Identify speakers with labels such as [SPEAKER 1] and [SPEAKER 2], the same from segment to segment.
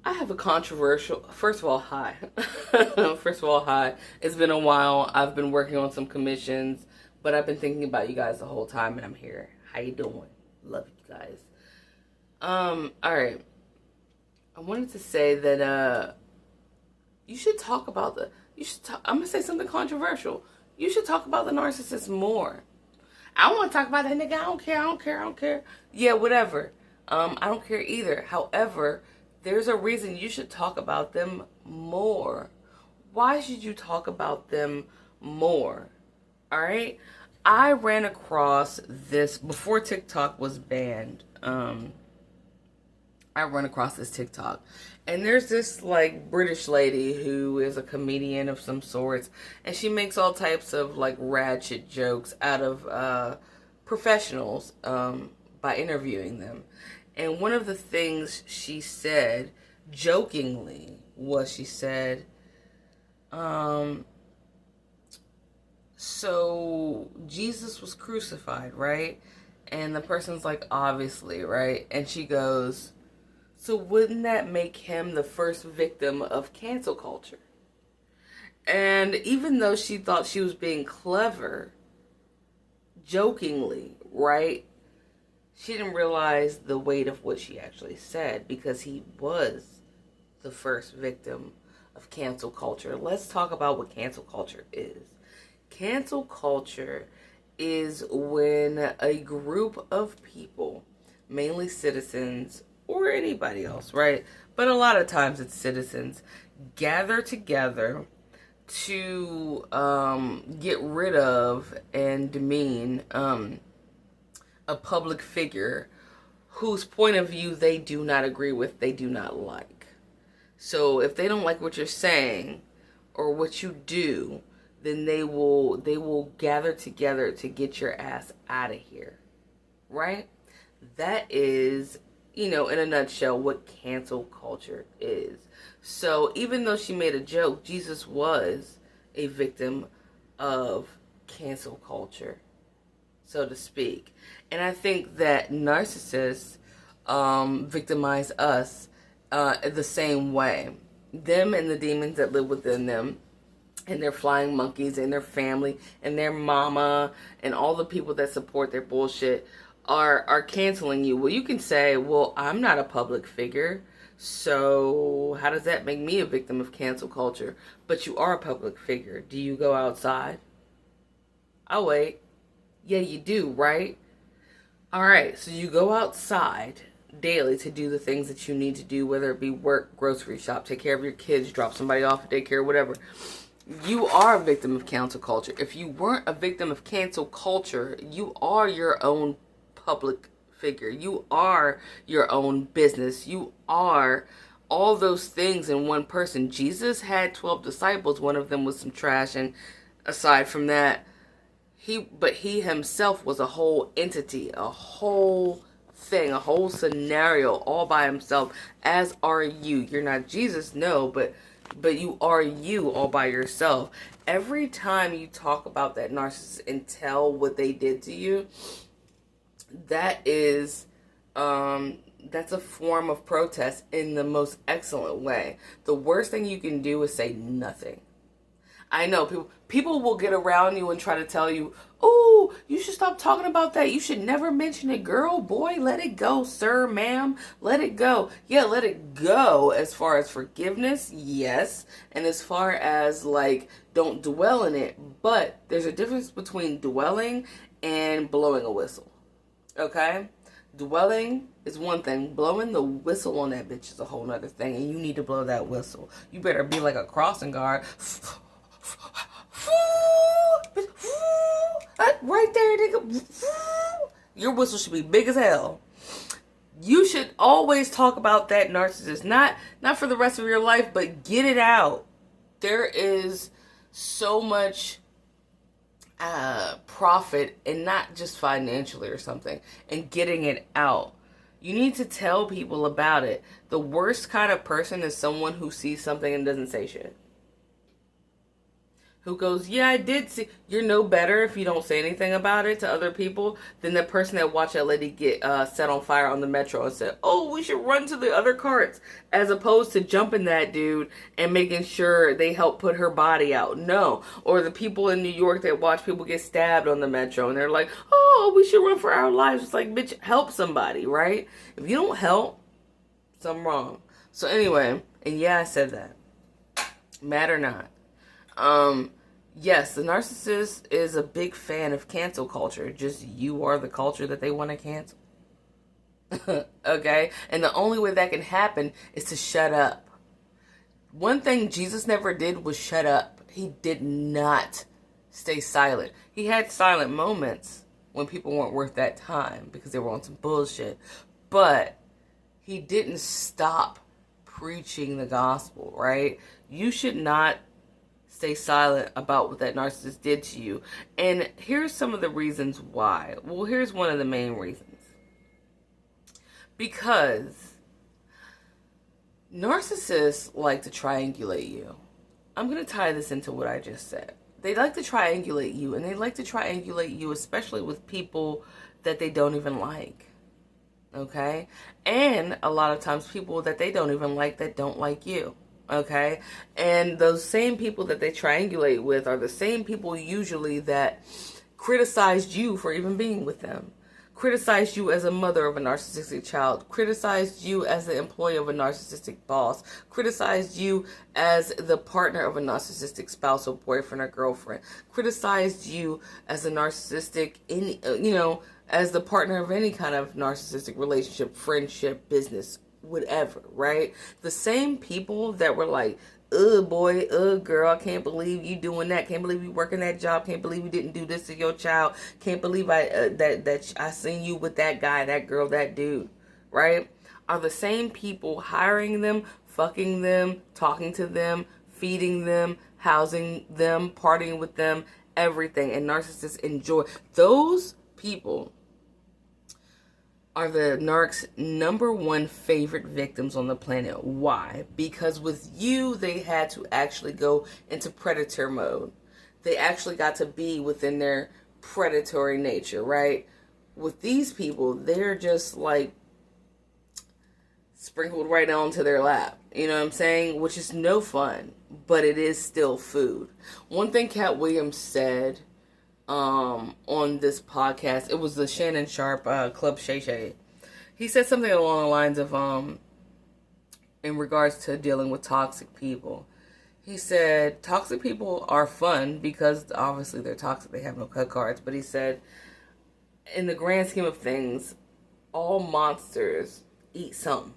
[SPEAKER 1] I have a controversial. First of all, hi. First of all, hi. It's been a while. I've been working on some commissions, but I've been thinking about you guys the whole time, and I'm here. How you doing? Love you guys. All right. I wanted to say that you should talk about the. You should. I'm gonna say something controversial. You should talk about the narcissist more. I want to talk about that nigga. I don't care. I don't care. I don't care. Yeah, whatever. I don't care either. However, there's a reason you should talk about them more. Why should you talk about them more? All right. I ran across this before TikTok was banned. I run across this TikTok, and there's this like British lady who is a comedian of some sorts, and she makes all types of like ratchet jokes out of professionals by interviewing them. And one of the things she said jokingly was she said, so Jesus was crucified, right? And the person's like, obviously, right? And she goes, so wouldn't that make him the first victim of cancel culture? And even though she thought she was being clever, jokingly, right? She didn't realize the weight of what she actually said because he was the first victim of cancel culture. Let's talk about what cancel culture is. Cancel culture is when a group of people, mainly citizens, or anybody else, right? But a lot of times it's citizens, gather together to get rid of and demean a public figure whose point of view they do not agree with, they do not like. So if they don't like what you're saying or what you do, then they will gather together to get your ass out of here, right? That is, in a nutshell, what cancel culture is. So even though she made a joke, Jesus was a victim of cancel culture, so to speak. And I think that narcissists victimize us the same way. Them and the demons that live within them, and their flying monkeys, and their family, and their mama, and all the people that support their bullshit are canceling you. Well, you can say, well, I'm not a public figure, so how does that make me a victim of cancel culture? But you are a public figure. Do you go outside? I'll wait. Yeah, you do, right? All right, so you go outside daily to do the things that you need to do, whether it be work, grocery shop, take care of your kids, drop somebody off at daycare, whatever. You are a victim of cancel culture. If you weren't a victim of cancel culture, you are your own public figure. You are your own business. You are all those things in one person. Jesus had 12 disciples. One of them was some trash, and aside from that, he himself was a whole entity, a whole thing, a whole scenario all by himself, as are you. You're not Jesus, no, but you are you all by yourself. Every time you talk about that narcissist and tell what they did to you, that is that's a form of protest in the most excellent way. The worst thing you can do is say nothing. I know people will get around you and try to tell you, oh, you should stop talking about that. You should never mention it. Girl, boy, let it go. Sir, ma'am, let it go. Yeah, let it go. As far as forgiveness, yes. And as far as like, don't dwell in it. But there's a difference between dwelling and blowing a whistle. Okay? Dwelling is one thing. Blowing the whistle on that bitch is a whole nother thing. And you need to blow that whistle. You better be like a crossing guard. Right there, nigga. Your whistle should be big as hell. You should always talk about that narcissist. Not for the rest of your life, but get it out. There is so much profit, and not just financially or something, and getting it out. You need to tell people about it. The worst kind of person is someone who sees something and doesn't say shit. who goes, yeah, I did see. You're no better if you don't say anything about it to other people than the person that watched that lady get set on fire on the metro and said, oh, we should run to the other carts, as opposed to jumping that dude and making sure they help put her body out. No. Or the people in New York that watch people get stabbed on the metro and they're like, oh, we should run for our lives. It's like, bitch, help somebody, right? If you don't help, something wrong. So anyway, and yeah, I said that. Mad or not. Yes, the narcissist is a big fan of cancel culture. Just you are the culture that they want to cancel. Okay? And the only way that can happen is to shut up. One thing Jesus never did was shut up. He did not stay silent. He had silent moments when people weren't worth that time because they were on some bullshit. But he didn't stop preaching the gospel, right? You should not stay silent about what that narcissist did to you. And here's some of the reasons why. Well, here's one of the main reasons. Because narcissists like to triangulate you. I'm going to tie this into what I just said. They like to triangulate you, and they like to triangulate you especially with people that they don't even like. Okay? And a lot of times people that they don't even like that don't like you. Okay? And those same people that they triangulate with are the same people usually that criticized you for even being with them. Criticized you as a mother of a narcissistic child. Criticized you as the employee of a narcissistic boss. Criticized you as the partner of a narcissistic spouse or boyfriend or girlfriend. Criticized you as a narcissistic, as the partner of any kind of narcissistic relationship, friendship, business, whatever, right? The same people that were like, ugh, boy, ugh, girl, I can't believe you doing that. Can't believe you working that job. Can't believe you didn't do this to your child. Can't believe that I seen you with that guy, that girl, that dude, right? Are the same people hiring them, fucking them, talking to them, feeding them, housing them, partying with them, everything. And narcissists enjoy. Those people are the narc's number one favorite victims on the planet. Why? Because with you, they had to actually go into predator mode. They actually got to be within their predatory nature, right? With these people, they're just like sprinkled right onto their lap. You know what I'm saying? Which is no fun, but it is still food. One thing Cat Williams said on this podcast, it was the Shannon Sharp Club Shay Shay. He said something along the lines of in regards to dealing with toxic people. He said toxic people are fun because obviously they're toxic, they have no cut cards, but he said in the grand scheme of things, all monsters eat something.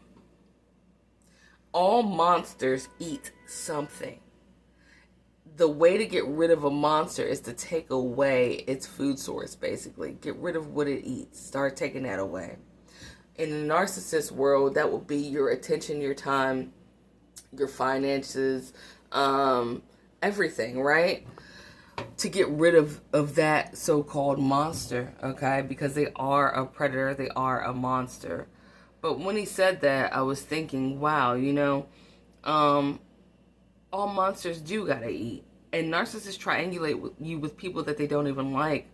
[SPEAKER 1] All monsters eat something. The way to get rid of a monster is to take away its food source, basically. Get rid of what it eats. Start taking that away. In the narcissist world, that will be your attention, your time, your finances, everything, right? To get rid of that so-called monster, okay? Because they are a predator, they are a monster. But when he said that, I was thinking, wow, all monsters do gotta eat. And narcissists triangulate you with people that they don't even like.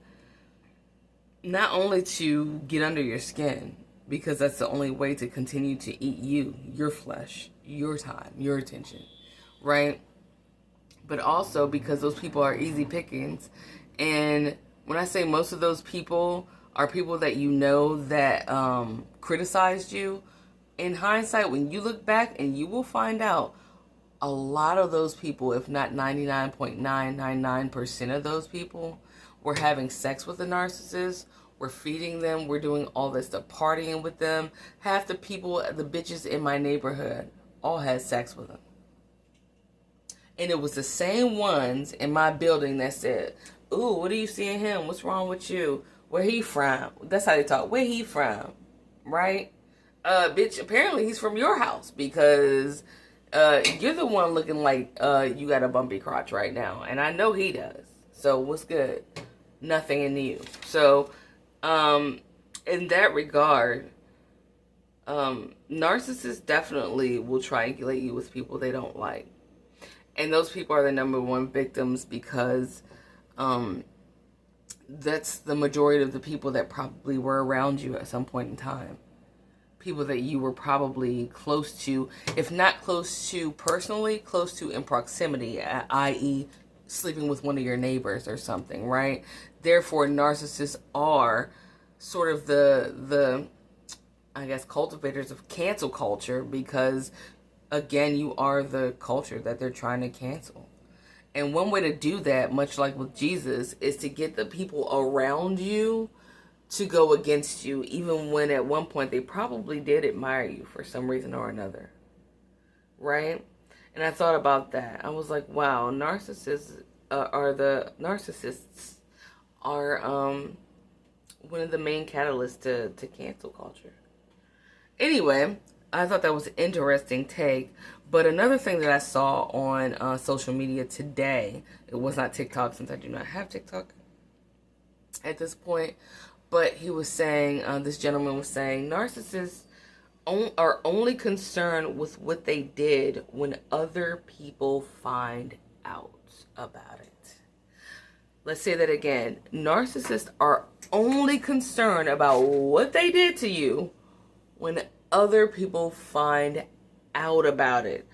[SPEAKER 1] Not only to get under your skin, because that's the only way to continue to eat you, your flesh, your time, your attention, right? But also because those people are easy pickings. And when I say most of those people are people that you know that criticized you, in hindsight, when you look back, and you will find out, a lot of those people, if not 99.999% of those people, were having sex with the narcissist. We're feeding them. We're doing all this stuff, partying with them. Half the people, the bitches in my neighborhood, all had sex with them. And it was the same ones in my building that said, ooh, what do you see in him? What's wrong with you? Where he from? That's how they talk. Where he from? Right? Bitch, apparently he's from your house because you're the one looking like you got a bumpy crotch right now. And I know he does. So what's good? Nothing in you. So in that regard, narcissists definitely will triangulate you with people they don't like. And those people are the number one victims because that's the majority of the people that probably were around you at some point in time. People that you were probably close to, if not close to personally, close to in proximity, i.e. sleeping with one of your neighbors or something, right? Therefore, narcissists are sort of the I guess, cultivators of cancel culture because, again, you are the culture that they're trying to cancel. And one way to do that, much like with Jesus, is to get the people around you to go against you, even when at one point they probably did admire you for some reason or another. Right? And I thought about that. I was like, wow, narcissists are one of the main catalysts to cancel culture. Anyway, I thought that was an interesting take. But another thing that I saw on social media today, it was not TikTok since I do not have TikTok at this point, but he was saying, this gentleman was saying, narcissists are only concerned with what they did when other people find out about it. Let's say that again. Narcissists are only concerned about what they did to you when other people find out about it.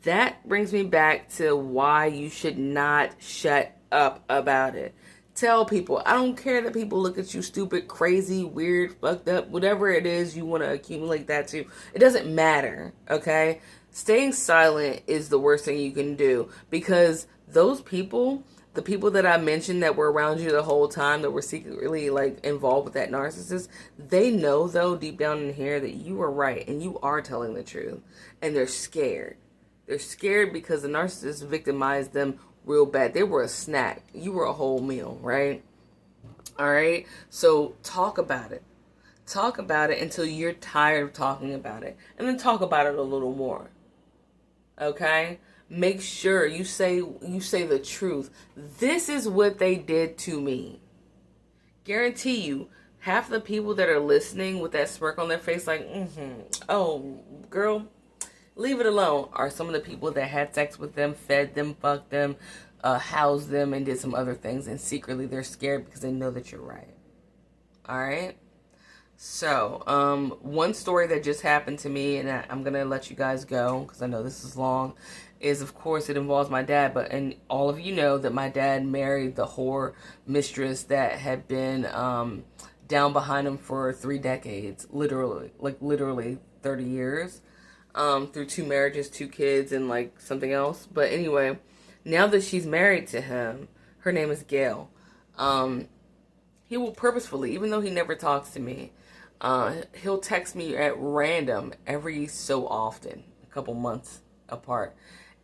[SPEAKER 1] That brings me back to why you should not shut up about it. Tell people. I don't care that people look at you stupid, crazy, weird, fucked up, whatever it is you want to accumulate that to. It doesn't matter, okay? Staying silent is the worst thing you can do because those people, the people that I mentioned that were around you the whole time that were secretly like involved with that narcissist, they know though deep down in here that you are right and you are telling the truth, and they're scared. They're scared because the narcissist victimized them real bad. They were a snack. You were a whole meal, right? All right. So talk about it. Talk about it until you're tired of talking about it, and then talk about it a little more. Okay? Make sure you say the truth. This is what they did to me. Guarantee you, half the people that are listening with that smirk on their face like, oh, girl, leave it alone, are some of the people that had sex with them, fed them, fucked them, housed them, and did some other things. And secretly they're scared because they know that you're right. All right? So, one story that just happened to me, and I'm going to let you guys go because I know this is long, is, of course, it involves my dad. And all of you know that my dad married the whore mistress that had been down behind him for 3 decades, literally 30 years, through 2 marriages, 2 kids, and like something else. But anyway, now that she's married to him, her name is Gail. He will purposefully, even though he never talks to me, he'll text me at random every so often, a couple months apart.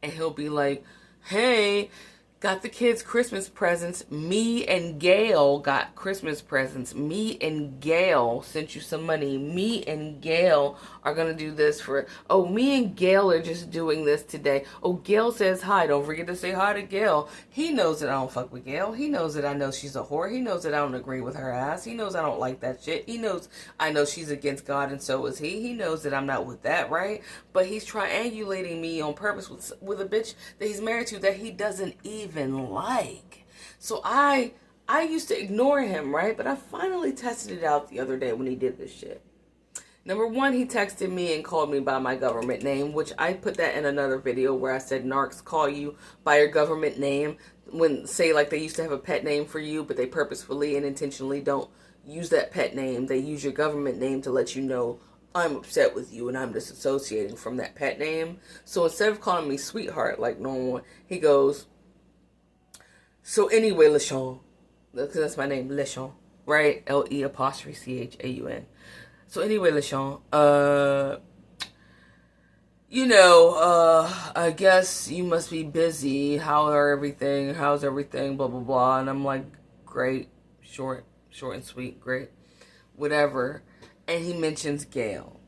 [SPEAKER 1] And he'll be like, hey, got the kids Christmas presents. Me and Gail got Christmas presents. Me and Gail sent you some money. Me and Gail are going to do this for... Oh, me and Gail are just doing this today. Oh, Gail says hi. Don't forget to say hi to Gail. He knows that I don't fuck with Gail. He knows that I know she's a whore. He knows that I don't agree with her ass. He knows I don't like that shit. He knows I know she's against God and so is he. He knows that I'm not with that, right? But he's triangulating me on purpose with a bitch that he's married to that he doesn't even like. So I used to ignore him, right? But I finally tested it out the other day when he did this shit. Number one, he texted me and called me by my government name, which I put that in another video where I said narcs call you by your government name when, say, like they used to have a pet name for you, but they purposefully and intentionally don't use that pet name. They use your government name to let you know I'm upset with you and I'm disassociating from that pet name. So instead of calling me sweetheart like normal, he goes, so anyway, LeSean, because that's my name, LeSean, right? LE''CHAUN. So anyway, LeSean, I guess you must be busy. How's everything? Blah, blah, blah. And I'm like, great, short and sweet, great, whatever. And he mentions Gail,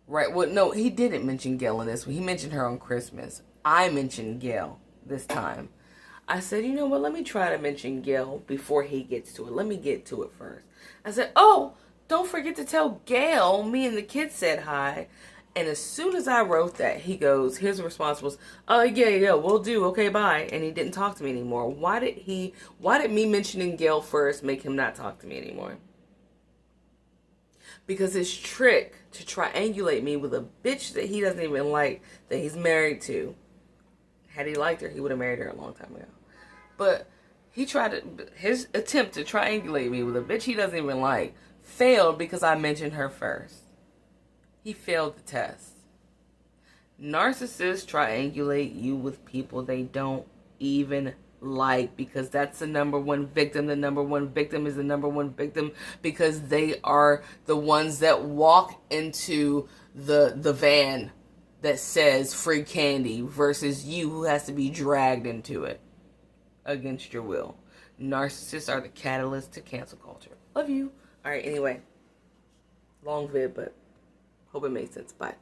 [SPEAKER 1] right? Well, no, he didn't mention Gail in this one. He mentioned her on Christmas. I mentioned Gail this time. I said, you know what, let me try to mention Gail before he gets to it. Let me get to it first. I said, oh, don't forget to tell Gail me and the kids said hi. And as soon as I wrote that, he goes, his response was, "Oh yeah, we'll do. Okay, bye." And he didn't talk to me anymore. Why did me mentioning Gail first make him not talk to me anymore? Because his trick to triangulate me with a bitch that he doesn't even like, that he's married to. Had he liked her, he would have married her a long time ago. But his attempt to triangulate me with a bitch he doesn't even like failed because I mentioned her first. He failed the test. Narcissists triangulate you with people they don't even like, because that's the number one victim. The number one victim is the number one victim because they are the ones that walk into the van that says free candy versus you who has to be dragged into it against your will. Narcissists are the catalyst to cancel culture. Love you. All right, anyway. Long vid, but hope it made sense. Bye.